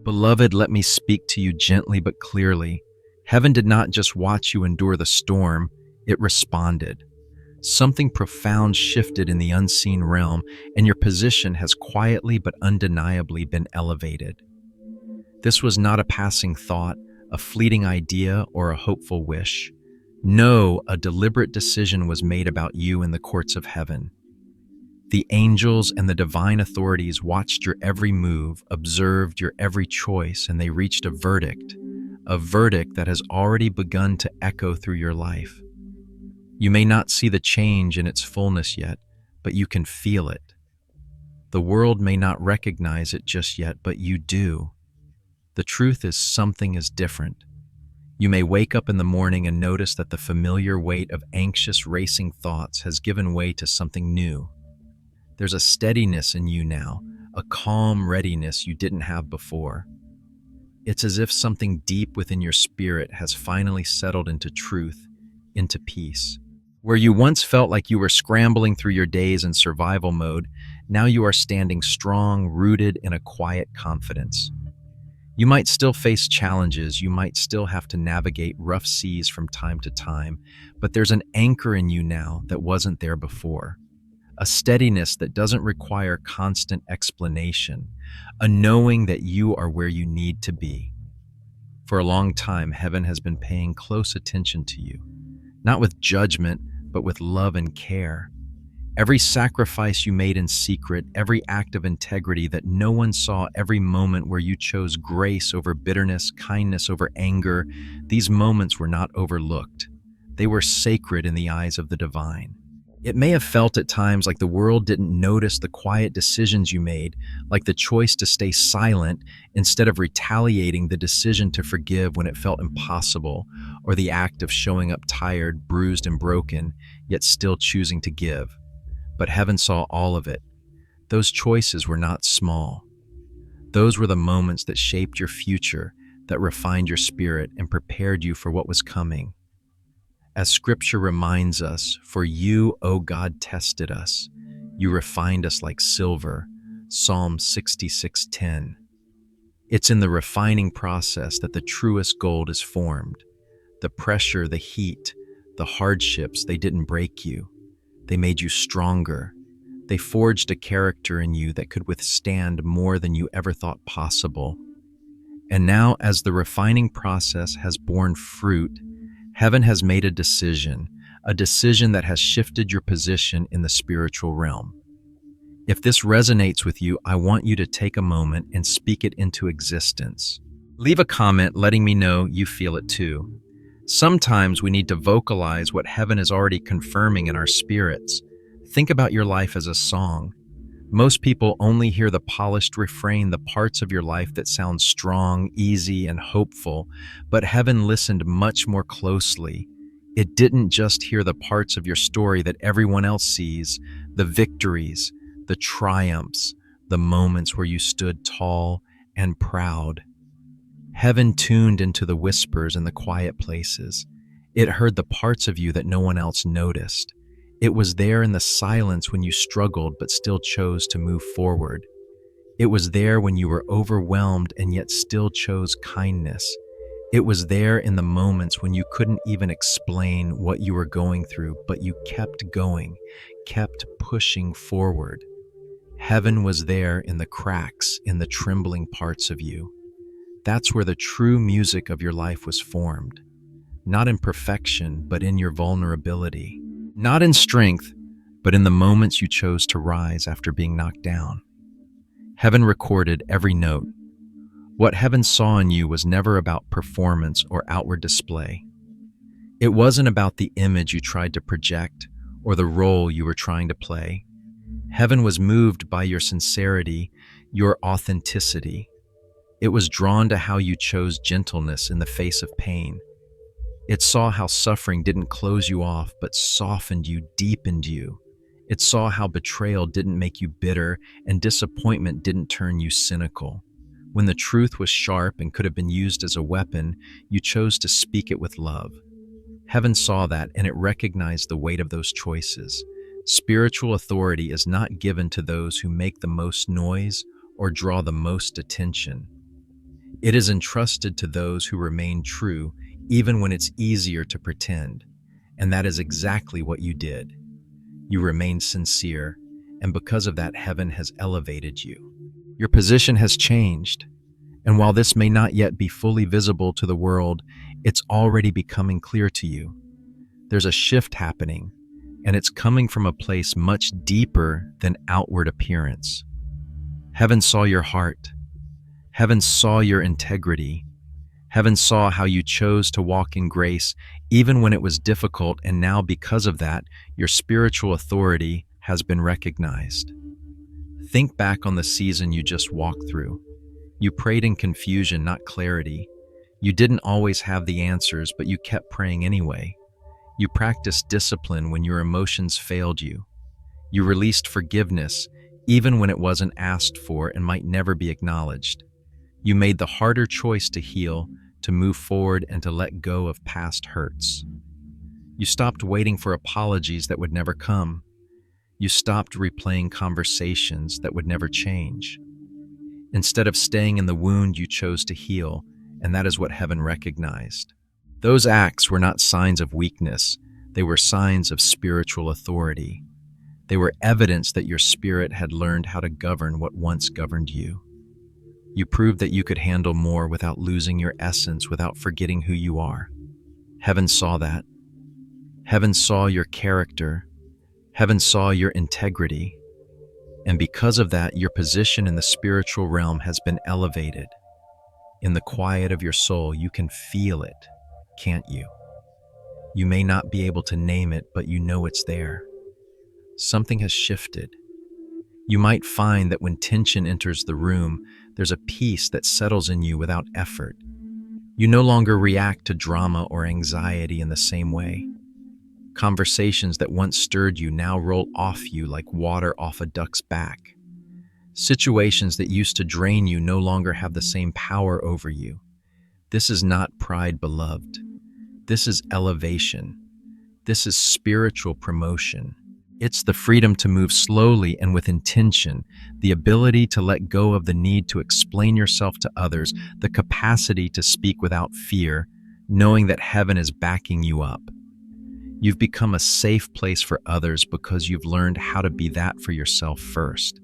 Beloved, let me speak to you gently but clearly. Heaven did not just watch you endure the storm, it responded. Something profound shifted in the unseen realm, and your position has quietly but undeniably been elevated. This was not a passing thought, a fleeting idea, or a hopeful wish. No, a deliberate decision was made about you in the courts of heaven. The angels and the divine authorities watched your every move, observed your every choice, and they reached a verdict that has already begun to echo through your life. You may not see the change in its fullness yet, but you can feel it. The world may not recognize it just yet, but you do. The truth is something is different. You may wake up in the morning and notice that the familiar weight of anxious, racing thoughts has given way to something new. There's a steadiness in you now, a calm readiness you didn't have before. It's as if something deep within your spirit has finally settled into truth, into peace. Where you once felt like you were scrambling through your days in survival mode, now you are standing strong, rooted in a quiet confidence. You might still face challenges, you might still have to navigate rough seas from time to time, but there's an anchor in you now that wasn't there before. A steadiness that doesn't require constant explanation, a knowing that you are where you need to be. For a long time, heaven has been paying close attention to you, not with judgment, but with love and care. Every sacrifice you made in secret, every act of integrity that no one saw, every moment where you chose grace over bitterness, kindness over anger, these moments were not overlooked. They were sacred in the eyes of the divine. It may have felt at times like the world didn't notice the quiet decisions you made, like the choice to stay silent instead of retaliating, the decision to forgive when it felt impossible, or the act of showing up tired, bruised, and broken, yet still choosing to give. But heaven saw all of it. Those choices were not small. Those were the moments that shaped your future, that refined your spirit and prepared you for what was coming. As Scripture reminds us, for you, O God, tested us. You refined us like silver. Psalm 66:10. It's in the refining process that the truest gold is formed. The pressure, the heat, the hardships, they didn't break you. They made you stronger. They forged a character in you that could withstand more than you ever thought possible. And now, as the refining process has borne fruit, heaven has made a decision that has shifted your position in the spiritual realm. If this resonates with you, I want you to take a moment and speak it into existence. Leave a comment letting me know you feel it too. Sometimes we need to vocalize what heaven is already confirming in our spirits. Think about your life as a song. Most people only hear the polished refrain, the parts of your life that sound strong, easy, and hopeful, but heaven listened much more closely. It didn't just hear the parts of your story that everyone else sees, the victories, the triumphs, the moments where you stood tall and proud. Heaven tuned into the whispers and the quiet places. It heard the parts of you that no one else noticed. It was there in the silence when you struggled but still chose to move forward. It was there when you were overwhelmed and yet still chose kindness. It was there in the moments when you couldn't even explain what you were going through, but you kept going, kept pushing forward. Heaven was there in the cracks, in the trembling parts of you. That's where the true music of your life was formed. Not in perfection, but in your vulnerability. Not in strength, but in the moments you chose to rise after being knocked down. Heaven recorded every note. What heaven saw in you was never about performance or outward display. It wasn't about the image you tried to project or the role you were trying to play. Heaven was moved by your sincerity, your authenticity. It was drawn to how you chose gentleness in the face of pain. It saw how suffering didn't close you off, but softened you, deepened you. It saw how betrayal didn't make you bitter and disappointment didn't turn you cynical. When the truth was sharp and could have been used as a weapon, you chose to speak it with love. Heaven saw that, and it recognized the weight of those choices. Spiritual authority is not given to those who make the most noise or draw the most attention. It is entrusted to those who remain true, even when it's easier to pretend. And that is exactly what you did. You remained sincere, and because of that, heaven has elevated you. Your position has changed, and while this may not yet be fully visible to the world, it's already becoming clear to you. There's a shift happening, and it's coming from a place much deeper than outward appearance. Heaven saw your heart. Heaven saw your integrity. Heaven saw how you chose to walk in grace even when it was difficult, and now because of that, your spiritual authority has been recognized. Think back on the season you just walked through. You prayed in confusion, not clarity. You didn't always have the answers, but you kept praying anyway. You practiced discipline when your emotions failed you. You released forgiveness even when it wasn't asked for and might never be acknowledged. You made the harder choice to heal, to move forward, and to let go of past hurts. You stopped waiting for apologies that would never come. You stopped replaying conversations that would never change. Instead of staying in the wound, you chose to heal, and that is what heaven recognized. Those acts were not signs of weakness, they were signs of spiritual authority. They were evidence that your spirit had learned how to govern what once governed you. You proved that you could handle more without losing your essence, without forgetting who you are. Heaven saw that. Heaven saw your character. Heaven saw your integrity. And because of that, your position in the spiritual realm has been elevated. In the quiet of your soul, you can feel it, can't you? You may not be able to name it, but you know it's there. Something has shifted. You might find that when tension enters the room, there's a peace that settles in you without effort. You no longer react to drama or anxiety in the same way. Conversations that once stirred you now roll off you like water off a duck's back. Situations that used to drain you no longer have the same power over you. This is not pride, beloved. This is elevation. This is spiritual promotion. It's the freedom to move slowly and with intention, the ability to let go of the need to explain yourself to others, the capacity to speak without fear, knowing that heaven is backing you up. You've become a safe place for others because you've learned how to be that for yourself first.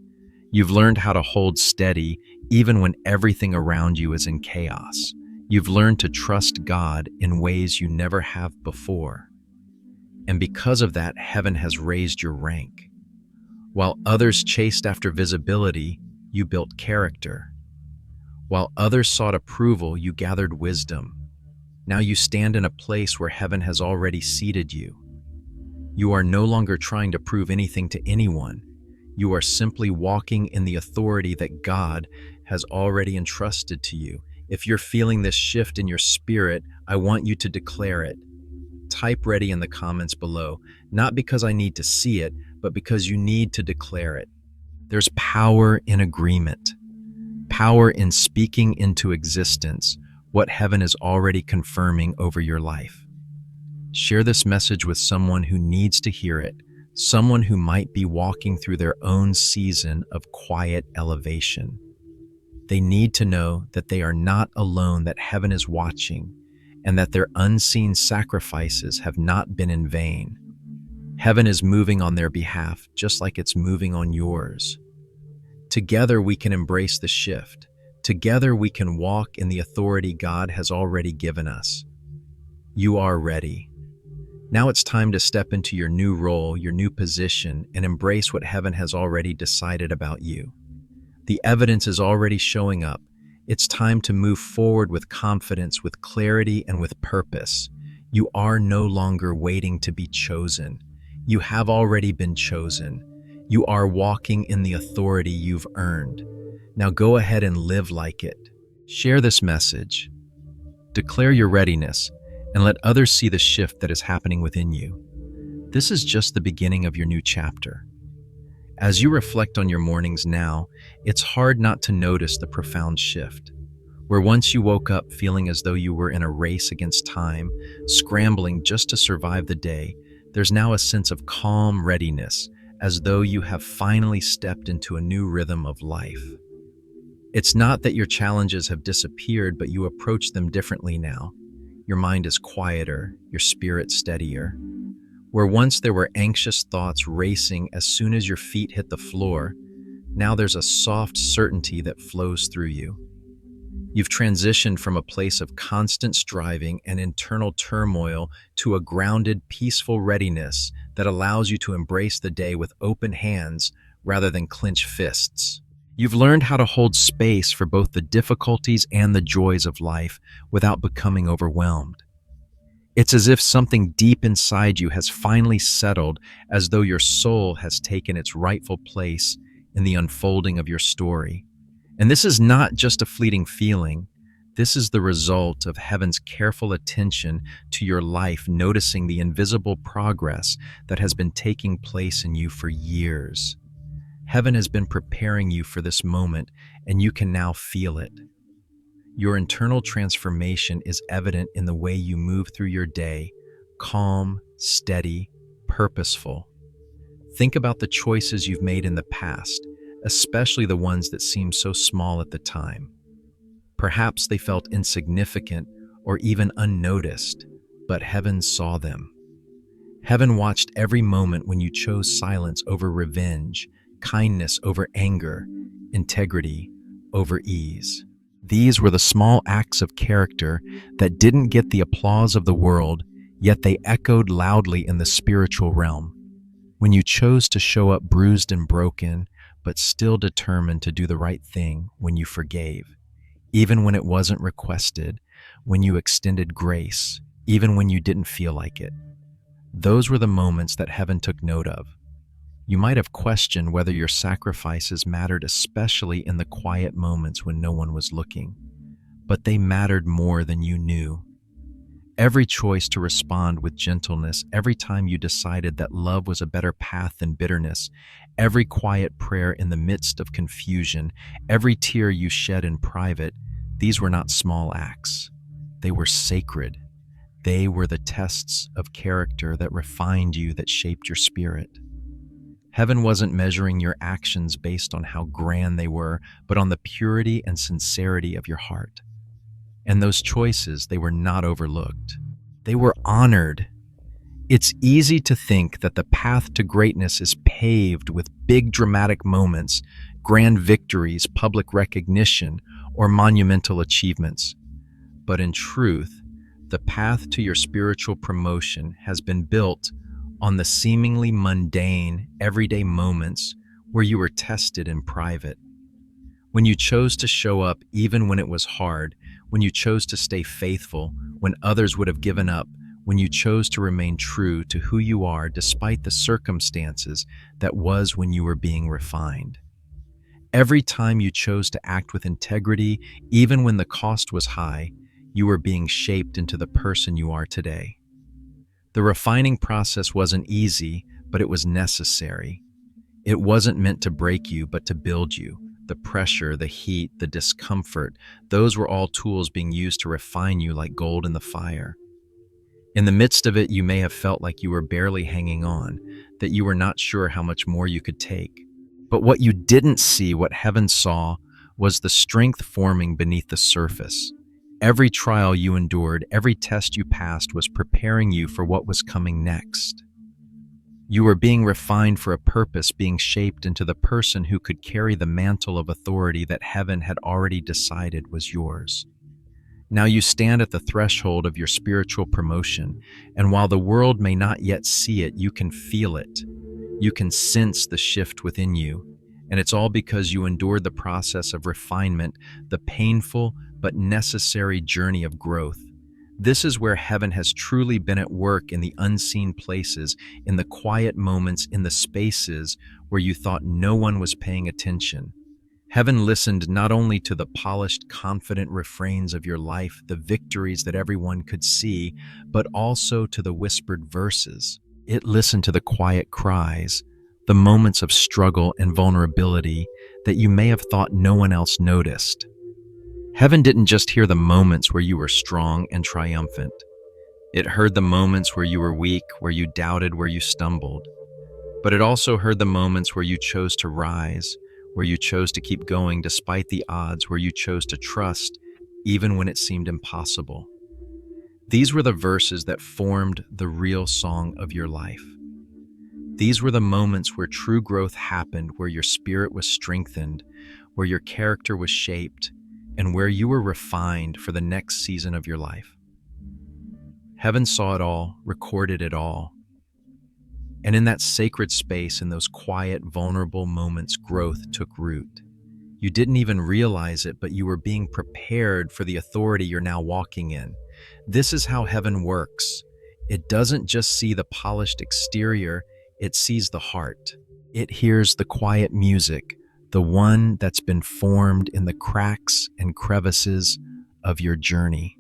You've learned how to hold steady even when everything around you is in chaos. You've learned to trust God in ways you never have before. And because of that, heaven has raised your rank. While others chased after visibility, you built character. While others sought approval, you gathered wisdom. Now you stand in a place where heaven has already seated you. You are no longer trying to prove anything to anyone. You are simply walking in the authority that God has already entrusted to you. If you're feeling this shift in your spirit, I want you to declare it. Type ready in the comments below, not because I need to see it, but because you need to declare it. There's power in agreement, power in speaking into existence what heaven is already confirming over your life. Share this message with someone who needs to hear it, someone who might be walking through their own season of quiet elevation. They need to know that they are not alone, that heaven is watching, and that their unseen sacrifices have not been in vain. Heaven is moving on their behalf, just like it's moving on yours. Together we can embrace the shift. Together we can walk in the authority God has already given us. You are ready. Now it's time to step into your new role, your new position, and embrace what heaven has already decided about you. The evidence is already showing up. It's time to move forward with confidence, with clarity, and with purpose. You are no longer waiting to be chosen. You have already been chosen. You are walking in the authority you've earned. Now go ahead and live like it. Share this message. Declare your readiness, and let others see the shift that is happening within you. This is just the beginning of your new chapter. As you reflect on your mornings now, it's hard not to notice the profound shift. Where once you woke up feeling as though you were in a race against time, scrambling just to survive the day, there's now a sense of calm readiness, as though you have finally stepped into a new rhythm of life. It's not that your challenges have disappeared, but you approach them differently now. Your mind is quieter, your spirit steadier. Where once there were anxious thoughts racing as soon as your feet hit the floor, now there's a soft certainty that flows through you. You've transitioned from a place of constant striving and internal turmoil to a grounded, peaceful readiness that allows you to embrace the day with open hands rather than clenched fists. You've learned how to hold space for both the difficulties and the joys of life without becoming overwhelmed. It's as if something deep inside you has finally settled, as though your soul has taken its rightful place in the unfolding of your story. And this is not just a fleeting feeling. This is the result of heaven's careful attention to your life, noticing the invisible progress that has been taking place in you for years. Heaven has been preparing you for this moment, and you can now feel it. Your internal transformation is evident in the way you move through your day, calm, steady, purposeful. Think about the choices you've made in the past, especially the ones that seemed so small at the time. Perhaps they felt insignificant or even unnoticed, but heaven saw them. Heaven watched every moment when you chose silence over revenge, kindness over anger, integrity over ease. These were the small acts of character that didn't get the applause of the world, yet they echoed loudly in the spiritual realm. When you chose to show up bruised and broken, but still determined to do the right thing, when you forgave, even when it wasn't requested, when you extended grace, even when you didn't feel like it. Those were the moments that heaven took note of. You might have questioned whether your sacrifices mattered, especially in the quiet moments when no one was looking, but they mattered more than you knew. Every choice to respond with gentleness, every time you decided that love was a better path than bitterness, every quiet prayer in the midst of confusion, every tear you shed in private, these were not small acts. They were sacred. They were the tests of character that refined you, that shaped your spirit. Heaven wasn't measuring your actions based on how grand they were, but on the purity and sincerity of your heart. And those choices, they were not overlooked. They were honored. It's easy to think that the path to greatness is paved with big dramatic moments, grand victories, public recognition, or monumental achievements. But in truth, the path to your spiritual promotion has been built on the seemingly mundane, everyday moments where you were tested in private. When you chose to show up even when it was hard, when you chose to stay faithful when others would have given up, when you chose to remain true to who you are despite the circumstances, that was when you were being refined. Every time you chose to act with integrity, even when the cost was high, you were being shaped into the person you are today. The refining process wasn't easy, but it was necessary. It wasn't meant to break you, but to build you. The pressure, the heat, the discomfort, those were all tools being used to refine you like gold in the fire. In the midst of it, you may have felt like you were barely hanging on, that you were not sure how much more you could take. But what you didn't see, what heaven saw, was the strength forming beneath the surface. Every trial you endured, every test you passed was preparing you for what was coming next. You were being refined for a purpose, being shaped into the person who could carry the mantle of authority that heaven had already decided was yours. Now you stand at the threshold of your spiritual promotion, and while the world may not yet see it, you can feel it. You can sense the shift within you, and it's all because you endured the process of refinement, the painful but necessary journey of growth. This is where heaven has truly been at work, in the unseen places, in the quiet moments, in the spaces where you thought no one was paying attention. Heaven listened not only to the polished, confident refrains of your life, the victories that everyone could see, but also to the whispered verses. It listened to the quiet cries, the moments of struggle and vulnerability that you may have thought no one else noticed. Heaven didn't just hear the moments where you were strong and triumphant. It heard the moments where you were weak, where you doubted, where you stumbled. But it also heard the moments where you chose to rise, where you chose to keep going despite the odds, where you chose to trust even when it seemed impossible. These were the verses that formed the real song of your life. These were the moments where true growth happened, where your spirit was strengthened, where your character was shaped, and where you were refined for the next season of your life. Heaven saw it all, recorded it all. And in that sacred space, in those quiet, vulnerable moments, growth took root. You didn't even realize it, but you were being prepared for the authority you're now walking in. This is how heaven works. It doesn't just see the polished exterior, it sees the heart. It hears the quiet music, the one that's been formed in the cracks and crevices of your journey.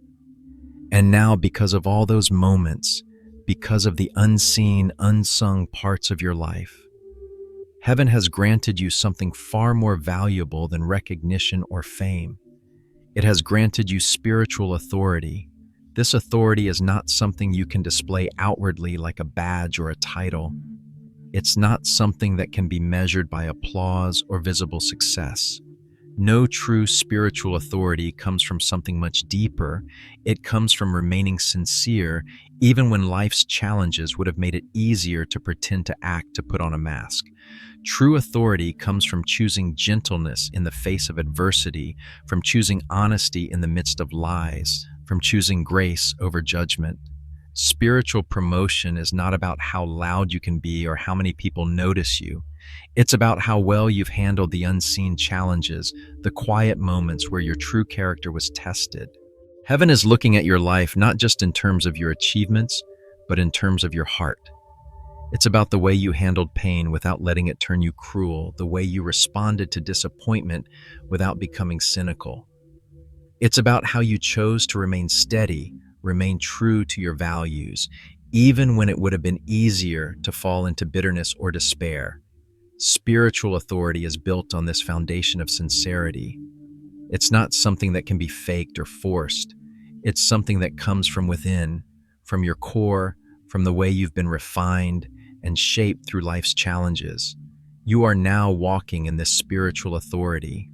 And now, because of all those moments, because of the unseen, unsung parts of your life, heaven has granted you something far more valuable than recognition or fame. It has granted you spiritual authority. This authority is not something you can display outwardly like a badge or a title. It's not something that can be measured by applause or visible success. No true spiritual authority comes from something much deeper. It comes from remaining sincere, even when life's challenges would have made it easier to pretend to act, to put on a mask. True authority comes from choosing gentleness in the face of adversity, from choosing honesty in the midst of lies, from choosing grace over judgment. Spiritual promotion is not about how loud you can be or how many people notice you. It's about how well you've handled the unseen challenges, the quiet moments where your true character was tested. Heaven is looking at your life not just in terms of your achievements, but in terms of your heart. It's about the way you handled pain without letting it turn you cruel, the way you responded to disappointment without becoming cynical. It's about how you chose to remain steady, remain true to your values, even when it would have been easier to fall into bitterness or despair. Spiritual authority is built on this foundation of sincerity. It's not something that can be faked or forced. It's something that comes from within, from your core, from the way you've been refined and shaped through life's challenges. You are now walking in this spiritual authority.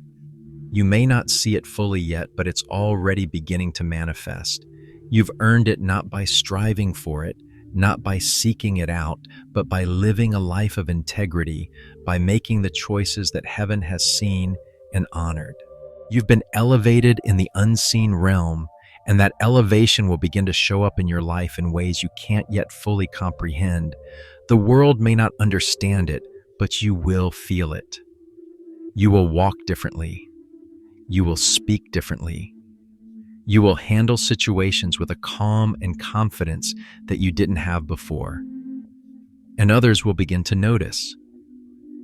You may not see it fully yet, but it's already beginning to manifest. You've earned it not by striving for it, not by seeking it out, but by living a life of integrity, by making the choices that heaven has seen and honored. You've been elevated in the unseen realm, and that elevation will begin to show up in your life in ways you can't yet fully comprehend. The world may not understand it, but you will feel it. You will walk differently. You will speak differently. You will handle situations with a calm and confidence that you didn't have before. And others will begin to notice.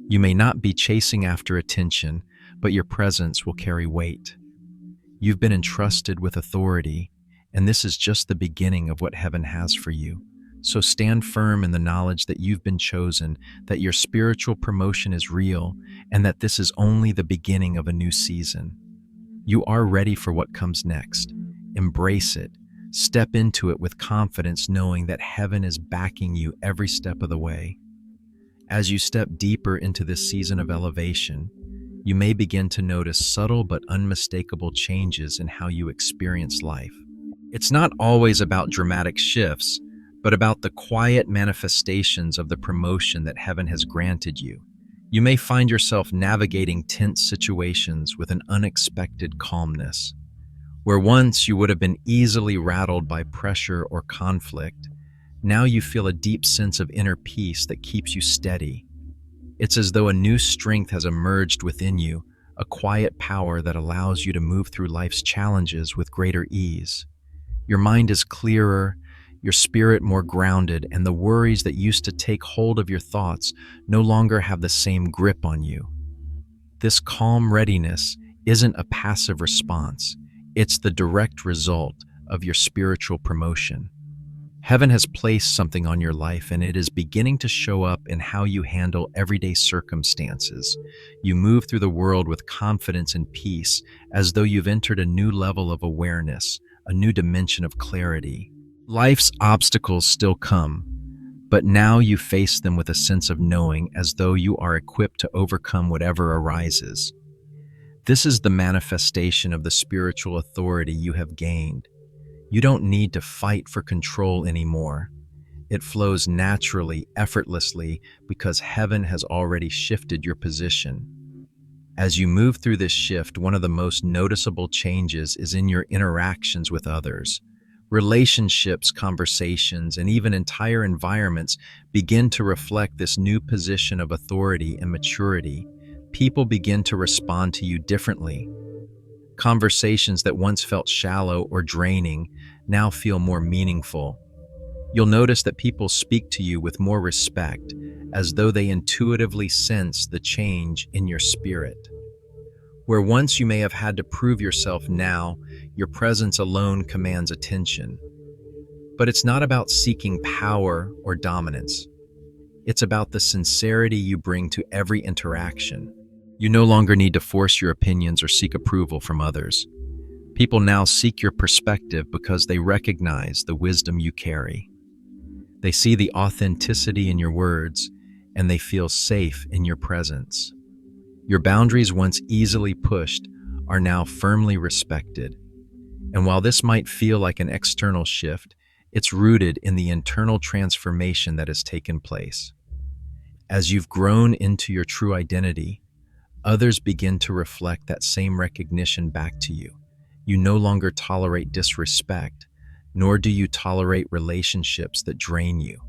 You may not be chasing after attention, but your presence will carry weight. You've been entrusted with authority, and this is just the beginning of what heaven has for you. So stand firm in the knowledge that you've been chosen, that your spiritual promotion is real, and that this is only the beginning of a new season. You are ready for what comes next. Embrace it. Step into it with confidence, knowing that heaven is backing you every step of the way. As you step deeper into this season of elevation, you may begin to notice subtle but unmistakable changes in how you experience life. It's not always about dramatic shifts, but about the quiet manifestations of the promotion that heaven has granted you. You may find yourself navigating tense situations with an unexpected calmness. Where once you would have been easily rattled by pressure or conflict, now you feel a deep sense of inner peace that keeps you steady. It's as though a new strength has emerged within you, a quiet power that allows you to move through life's challenges with greater ease. Your mind is clearer, your spirit more grounded, and the worries that used to take hold of your thoughts no longer have the same grip on you. This calm readiness isn't a passive response. It's the direct result of your spiritual promotion. Heaven has placed something on your life, and it is beginning to show up in how you handle everyday circumstances. You move through the world with confidence and peace, as though you've entered a new level of awareness, a new dimension of clarity. Life's obstacles still come, But now you face them with a sense of knowing, as though you are equipped to overcome whatever arises. This is the manifestation of the spiritual authority you have gained. You don't need to fight for control anymore. It flows naturally, effortlessly, because heaven has already shifted your position. As you move through this shift, one of the most noticeable changes is in your interactions with others. Relationships, conversations, and even entire environments begin to reflect this new position of authority and maturity. People begin to respond to you differently. Conversations that once felt shallow or draining now feel more meaningful. You'll notice that people speak to you with more respect, as though they intuitively sense the change in your spirit. Where once you may have had to prove yourself, now your presence alone commands attention. But it's not about seeking power or dominance. It's about the sincerity you bring to every interaction. You no longer need to force your opinions or seek approval from others. People now seek your perspective because they recognize the wisdom you carry. They see the authenticity in your words, and they feel safe in your presence. Your boundaries, once easily pushed, are now firmly respected. And while this might feel like an external shift, it's rooted in the internal transformation that has taken place. As you've grown into your true identity, others begin to reflect that same recognition back to you. You no longer tolerate disrespect, nor do you tolerate relationships that drain you.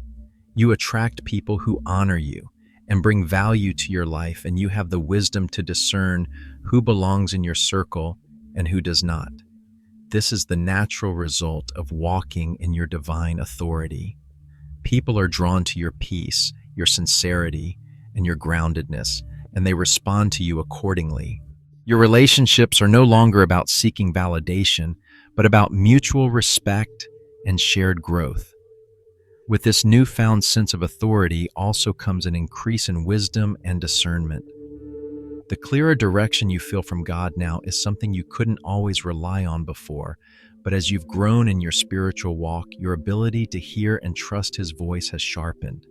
You attract people who honor you and bring value to your life, and you have the wisdom to discern who belongs in your circle and who does not. This is the natural result of walking in your divine authority. People are drawn to your peace, your sincerity, and your groundedness, and they respond to you accordingly. Your relationships are no longer about seeking validation, but about mutual respect and shared growth. With this newfound sense of authority also comes an increase in wisdom and discernment. The clearer direction you feel from God now is something you couldn't always rely on before, but as you've grown in your spiritual walk, your ability to hear and trust His voice has sharpened.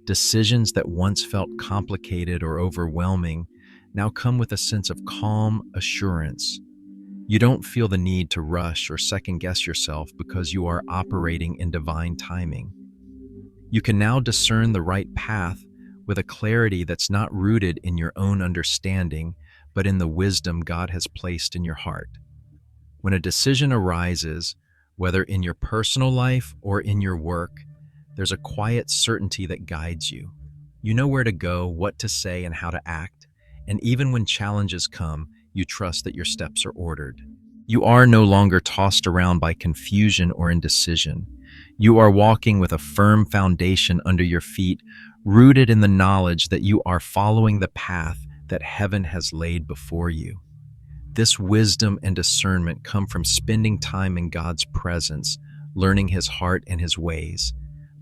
Decisions that once felt complicated or overwhelming now come with a sense of calm assurance. You don't feel the need to rush or second-guess yourself because you are operating in divine timing. You can now discern the right path with a clarity that's not rooted in your own understanding, but in the wisdom God has placed in your heart. When a decision arises, whether in your personal life or in your work, there's a quiet certainty that guides you. You know where to go, what to say, and how to act, and even when challenges come, you trust that your steps are ordered. You are no longer tossed around by confusion or indecision. You are walking with a firm foundation under your feet, rooted in the knowledge that you are following the path that heaven has laid before you. This wisdom and discernment come from spending time in God's presence, learning His heart and His ways.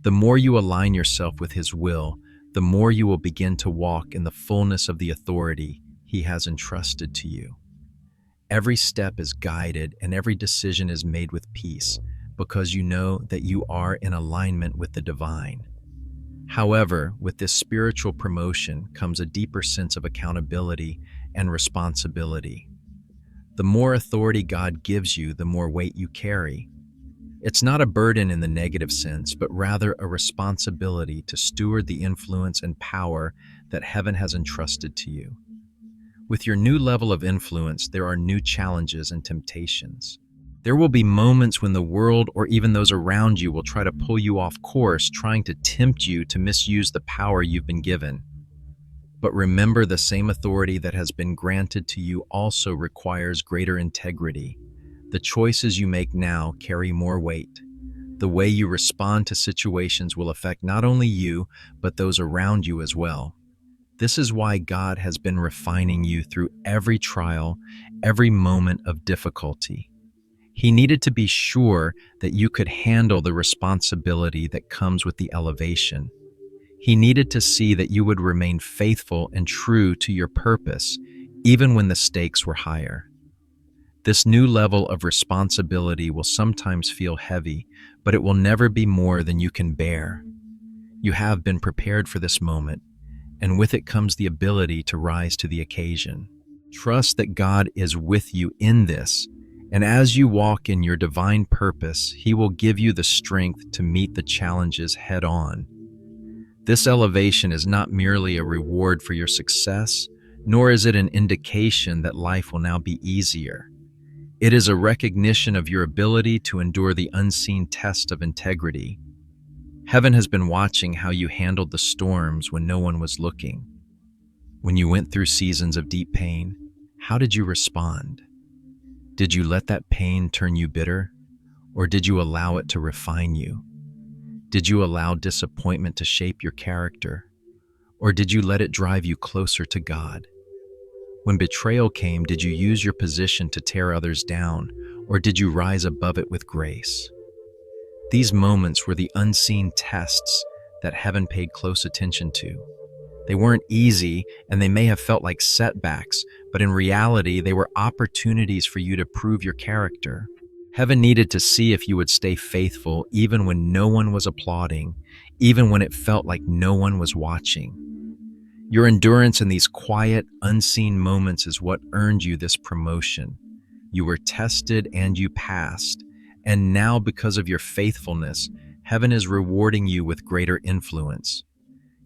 The more you align yourself with His will, the more you will begin to walk in the fullness of the authority He has entrusted to you. Every step is guided and every decision is made with peace, because you know that you are in alignment with the divine. However, with this spiritual promotion comes a deeper sense of accountability and responsibility. The more authority God gives you, the more weight you carry. It's not a burden in the negative sense, but rather a responsibility to steward the influence and power that heaven has entrusted to you. With your new level of influence, there are new challenges and temptations. There will be moments when the world or even those around you will try to pull you off course, trying to tempt you to misuse the power you've been given. But remember, the same authority that has been granted to you also requires greater integrity. The choices you make now carry more weight. The way you respond to situations will affect not only you, but those around you as well. This is why God has been refining you through every trial, every moment of difficulty. He needed to be sure that you could handle the responsibility that comes with the elevation. He needed to see that you would remain faithful and true to your purpose, even when the stakes were higher. This new level of responsibility will sometimes feel heavy, but it will never be more than you can bear. You have been prepared for this moment, and with it comes the ability to rise to the occasion. Trust that God is with you in this, and as you walk in your divine purpose, He will give you the strength to meet the challenges head on. This elevation is not merely a reward for your success, nor is it an indication that life will now be easier. It is a recognition of your ability to endure the unseen test of integrity. Heaven has been watching how you handled the storms when no one was looking. When you went through seasons of deep pain, how did you respond? Did you let that pain turn you bitter, or did you allow it to refine you? Did you allow disappointment to shape your character, or did you let it drive you closer to God? When betrayal came, did you use your position to tear others down, or did you rise above it with grace? These moments were the unseen tests that heaven paid close attention to. They weren't easy, and they may have felt like setbacks, but in reality, they were opportunities for you to prove your character. Heaven needed to see if you would stay faithful even when no one was applauding, even when it felt like no one was watching. Your endurance in these quiet, unseen moments is what earned you this promotion. You were tested and you passed, and now because of your faithfulness, heaven is rewarding you with greater influence.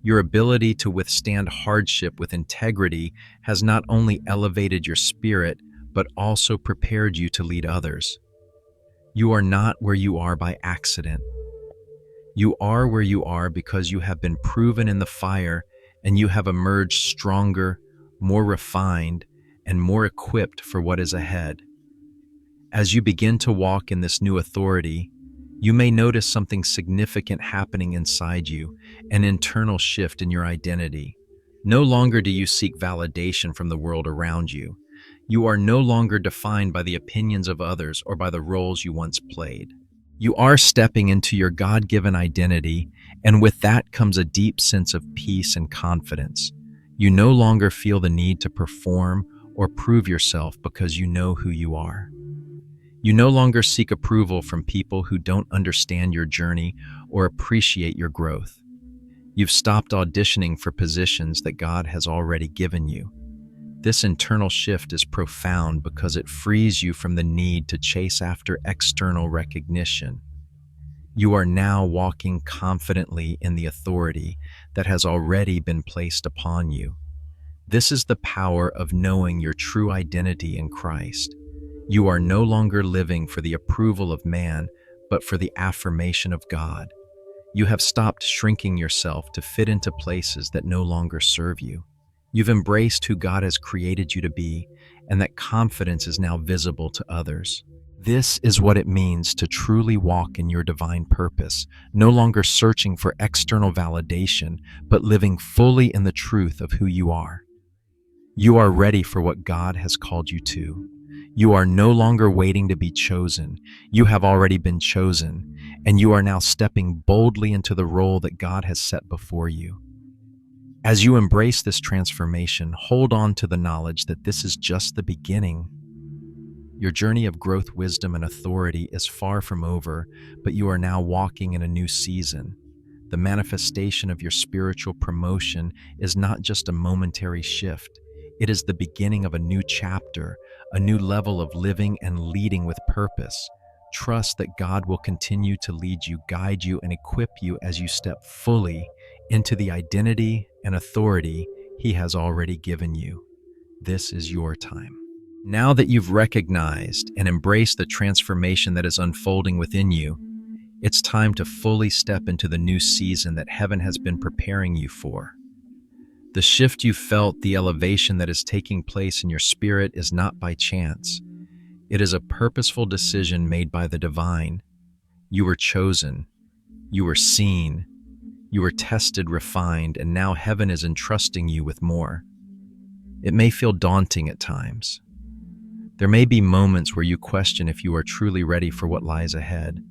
Your ability to withstand hardship with integrity has not only elevated your spirit, but also prepared you to lead others. You are not where you are by accident. You are where you are because you have been proven in the fire, and you have emerged stronger, more refined, and more equipped for what is ahead. As you begin to walk in this new authority, you may notice something significant happening inside you, an internal shift in your identity. No longer do you seek validation from the world around you. You are no longer defined by the opinions of others or by the roles you once played. You are stepping into your God-given identity, and with that comes a deep sense of peace and confidence. You no longer feel the need to perform or prove yourself because you know who you are. You no longer seek approval from people who don't understand your journey or appreciate your growth. You've stopped auditioning for positions that God has already given you. This internal shift is profound because it frees you from the need to chase after external recognition. You are now walking confidently in the authority that has already been placed upon you. This is the power of knowing your true identity in Christ. You are no longer living for the approval of man, but for the affirmation of God. You have stopped shrinking yourself to fit into places that no longer serve you. You've embraced who God has created you to be, and that confidence is now visible to others. This is what it means to truly walk in your divine purpose, no longer searching for external validation, but living fully in the truth of who you are. You are ready for what God has called you to. You are no longer waiting to be chosen. You have already been chosen, and you are now stepping boldly into the role that God has set before you. As you embrace this transformation, hold on to the knowledge that this is just the beginning. Your journey of growth, wisdom, and authority is far from over, but you are now walking in a new season. The manifestation of your spiritual promotion is not just a momentary shift. It is the beginning of a new chapter, a new level of living and leading with purpose. Trust that God will continue to lead you, guide you, and equip you as you step fully into the identity and authority He has already given you. This is your time. Now that you've recognized and embraced the transformation that is unfolding within you, it's time to fully step into the new season that heaven has been preparing you for. The shift you felt, the elevation that is taking place in your spirit is not by chance. It is a purposeful decision made by the divine. You were chosen. You were seen. You were tested, refined, and now heaven is entrusting you with more. It may feel daunting at times. There may be moments where you question if you are truly ready for what lies ahead.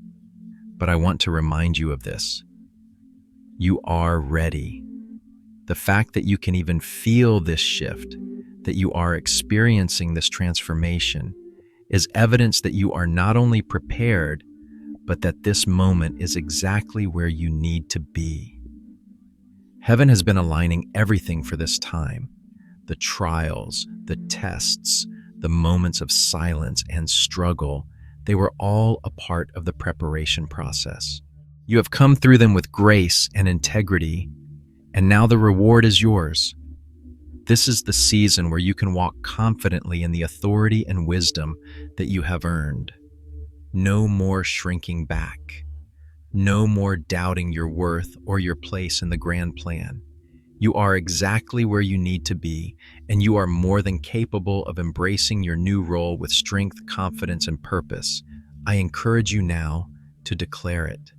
But I want to remind you of this. You are ready. The fact that you can even feel this shift, that you are experiencing this transformation, is evidence that you are not only prepared, but that this moment is exactly where you need to be. Heaven has been aligning everything for this time. The trials, the tests, the moments of silence and struggle, they were all a part of the preparation process. You have come through them with grace and integrity, and now the reward is yours. This is the season where you can walk confidently in the authority and wisdom that you have earned. No more shrinking back. No more doubting your worth or your place in the grand plan. You are exactly where you need to be, and you are more than capable of embracing your new role with strength, confidence, and purpose. I encourage you now to declare it.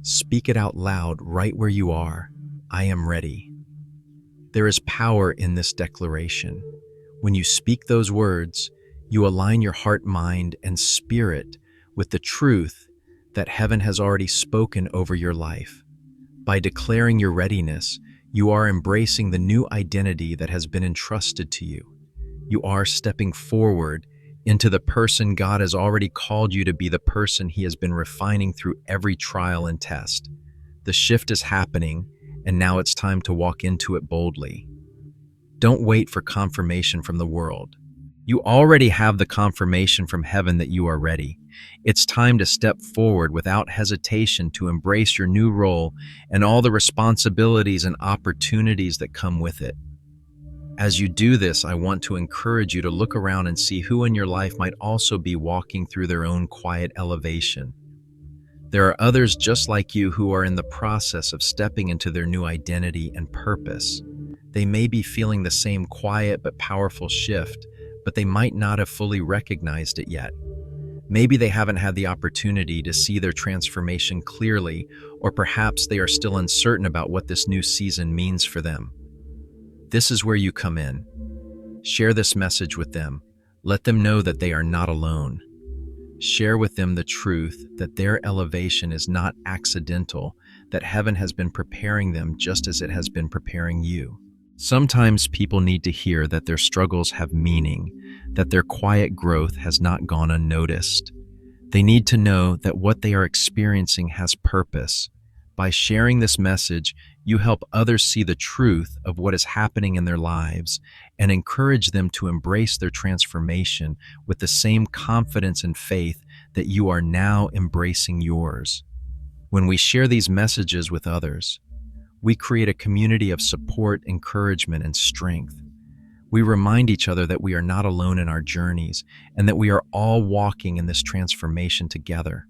Speak it out loud right where you are. I am ready. There is power in this declaration. When you speak those words, you align your heart, mind, and spirit with the truth that heaven has already spoken over your life. By declaring your readiness, you are embracing the new identity that has been entrusted to you. You are stepping forward into the person God has already called you to be, the person He has been refining through every trial and test. The shift is happening, and now it's time to walk into it boldly. Don't wait for confirmation from the world. You already have the confirmation from heaven that you are ready. It's time to step forward without hesitation to embrace your new role and all the responsibilities and opportunities that come with it. As you do this, I want to encourage you to look around and see who in your life might also be walking through their own quiet elevation. There are others just like you who are in the process of stepping into their new identity and purpose. They may be feeling the same quiet but powerful shift, but they might not have fully recognized it yet. Maybe they haven't had the opportunity to see their transformation clearly, or perhaps they are still uncertain about what this new season means for them. This is where you come in. Share this message with them. Let them know that they are not alone. Share with them the truth that their elevation is not accidental, that heaven has been preparing them just as it has been preparing you. Sometimes people need to hear that their struggles have meaning, that their quiet growth has not gone unnoticed. They need to know that what they are experiencing has purpose. By sharing this message, you help others see the truth of what is happening in their lives and encourage them to embrace their transformation with the same confidence and faith that you are now embracing yours. When we share these messages with others, we create a community of support, encouragement, and strength. We remind each other that we are not alone in our journeys and that we are all walking in this transformation together.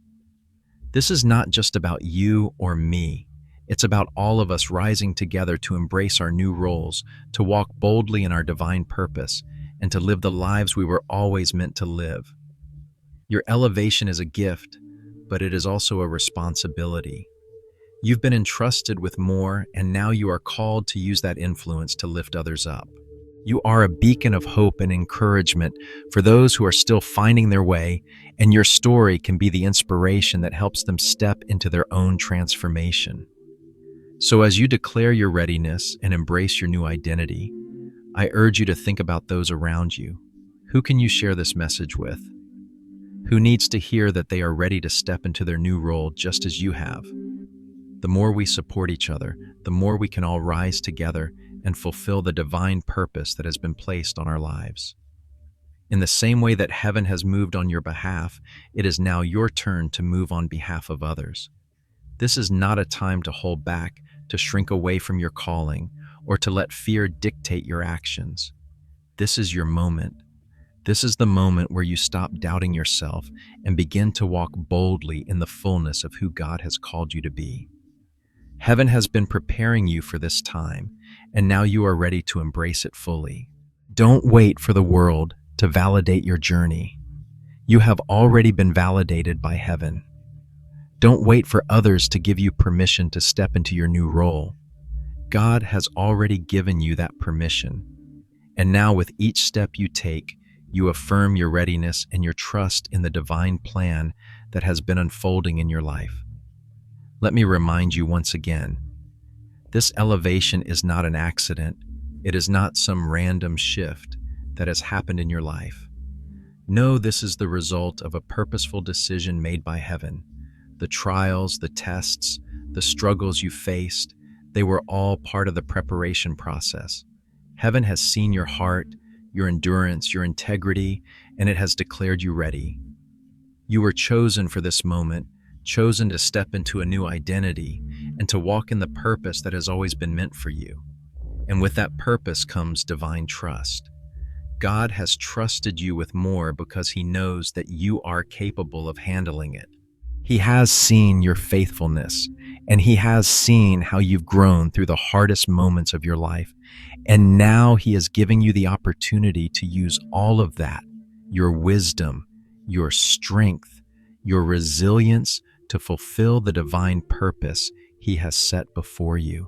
This is not just about you or me. It's about all of us rising together to embrace our new roles, to walk boldly in our divine purpose, and to live the lives we were always meant to live. Your elevation is a gift, but it is also a responsibility. You've been entrusted with more, and now you are called to use that influence to lift others up. You are a beacon of hope and encouragement for those who are still finding their way, and your story can be the inspiration that helps them step into their own transformation. So as you declare your readiness and embrace your new identity, I urge you to think about those around you. Who can you share this message with? Who needs to hear that they are ready to step into their new role just as you have? The more we support each other, the more we can all rise together and fulfill the divine purpose that has been placed on our lives. In the same way that heaven has moved on your behalf, it is now your turn to move on behalf of others. This is not a time to hold back, to shrink away from your calling, or to let fear dictate your actions. This is your moment. This is the moment where you stop doubting yourself and begin to walk boldly in the fullness of who God has called you to be. Heaven has been preparing you for this time, and now you are ready to embrace it fully. Don't wait for the world to validate your journey. You have already been validated by heaven. Don't wait for others to give you permission to step into your new role. God has already given you that permission. And now with each step you take, you affirm your readiness and your trust in the divine plan that has been unfolding in your life. Let me remind you once again, this elevation is not an accident. It is not some random shift that has happened in your life. No, this is the result of a purposeful decision made by heaven. The trials, the tests, the struggles you faced, They were all part of the preparation process. Heaven has seen your heart, your endurance, your integrity, and it has declared you ready. You were chosen for this moment, chosen to step into a new identity and to walk in the purpose that has always been meant for you. And with that purpose comes divine trust. God has trusted you with more because He knows that you are capable of handling it. He has seen your faithfulness, and He has seen how you've grown through the hardest moments of your life. And now He is giving you the opportunity to use all of that, your wisdom, your strength, your resilience, to fulfill the divine purpose He has set before you.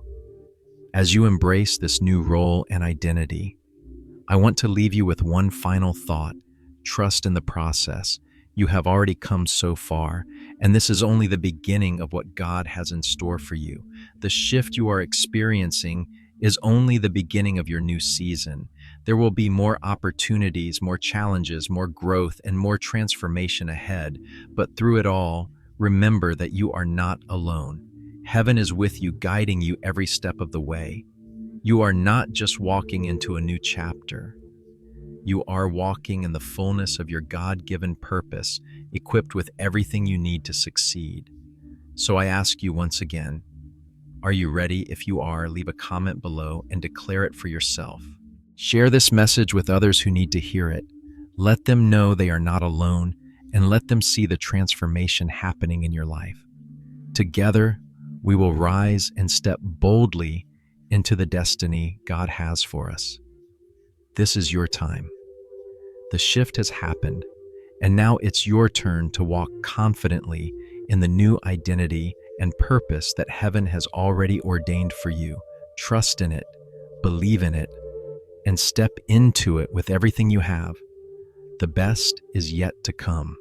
As you embrace this new role and identity, I want to leave you with one final thought. Trust in the process. You have already come so far, and this is only the beginning of what God has in store for you. The shift you are experiencing is only the beginning of your new season. There will be more opportunities, more challenges, more growth, and more transformation ahead. But through it all, remember that you are not alone. Heaven is with you, guiding you every step of the way. You are not just walking into a new chapter. You are walking in the fullness of your God-given purpose, equipped with everything you need to succeed. So I ask you once again, are you ready? If you are, leave a comment below and declare it for yourself. Share this message with others who need to hear it. Let them know they are not alone, and let them see the transformation happening in your life. Together, we will rise and step boldly into the destiny God has for us. This is your time. The shift has happened, and now it's your turn to walk confidently in the new identity and purpose that heaven has already ordained for you. Trust in it, believe in it, and step into it with everything you have. The best is yet to come.